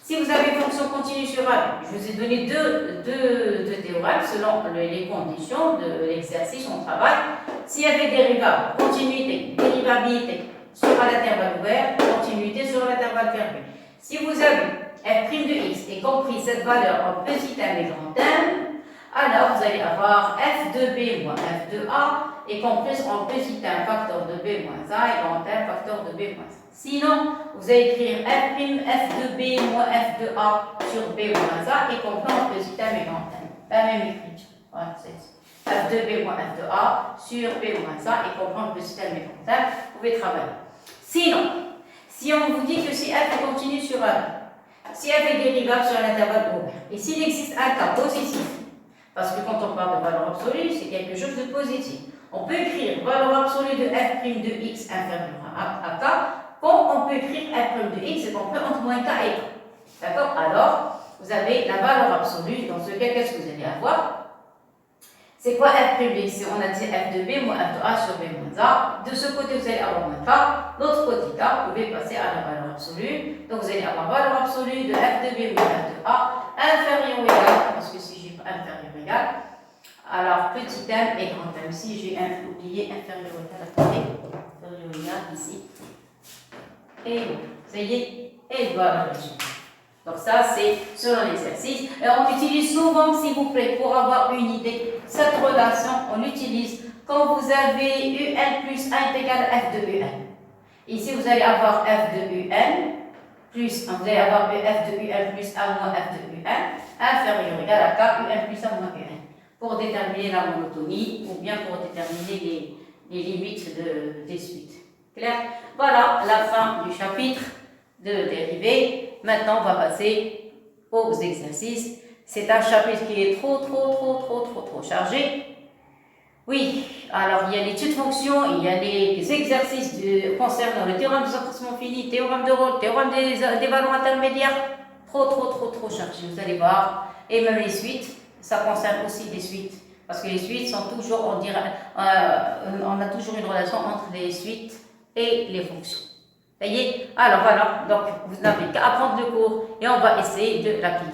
si vous avez une fonction continue sur A, je vous ai donné deux théorèmes selon les conditions de l'exercice, on travaille. S'il y avait dérivable, continuité, dérivabilité sur un intervalle ouvert, continuité sur l'intervalle fermé. Si vous avez f' de x et compris cette valeur en petit m et grand m, alors vous allez avoir f de b moins f de a et comprise en petit m facteur de b moins a et grand m facteur de b moins a. Sinon, vous allez écrire f' de b moins f de a sur b moins a et compris en petit m et grand m. La même écriture. Voilà, f de b moins f de a sur b moins a et comprendre petit m et grand m, vous pouvez travailler. Sinon, si on vous dit que si f est continu sur A, si f est dérivable sur l'intervalle ouvert, et s'il existe un cas positif, parce que quand on parle de valeur absolue, c'est quelque chose de positif, on peut écrire valeur absolue de f' de x inférieur à k, comme on peut écrire f' de x compris entre moins k et k. D'accord? Alors, vous avez la valeur absolue. Dans ce cas, qu'est-ce que vous allez avoir? C'est quoi f' de x? On a dit f de b moins f de a sur b moins a. De ce côté, vous allez avoir moins k. L'autre côté k, vous pouvez passer à la valeur absolue. Donc, vous allez avoir valeur absolue de f de b moins f de a inférieur ou égal, parce que si j'ai inférieur ou égal, alors petit m et grand m. Si j'ai oublié inférieur ou égal, attendez, inférieur ou égal ici. Et ça y est, et voilà le résultat. Donc ça, c'est selon l'exercice. Et on utilise souvent, s'il vous plaît, pour avoir une idée, cette relation, on l'utilise quand vous avez un plus 1 est égal à f de un. Ici, vous allez avoir f de un plus, vous allez avoir f de un plus 1 moins f de un inférieur ou égal à k, un plus 1 moins un. Pour déterminer la monotonie ou bien pour déterminer les limites des suites. Clair? Voilà la fin du chapitre de dérivés. Maintenant, on va passer aux exercices. C'est un chapitre qui est trop chargé. Oui, alors il y a les petites fonctions, il y a les exercices concernant le théorème des accroissements finis, théorème de Rolle, théorème des valeurs intermédiaires. Trop chargé, vous allez voir. Et même les suites, ça concerne aussi les suites. Parce que les suites sont toujours, on a toujours une relation entre les suites et les fonctions. Vous voyez? Alors voilà, donc vous n'avez qu'à apprendre le cours et on va essayer de l'appliquer.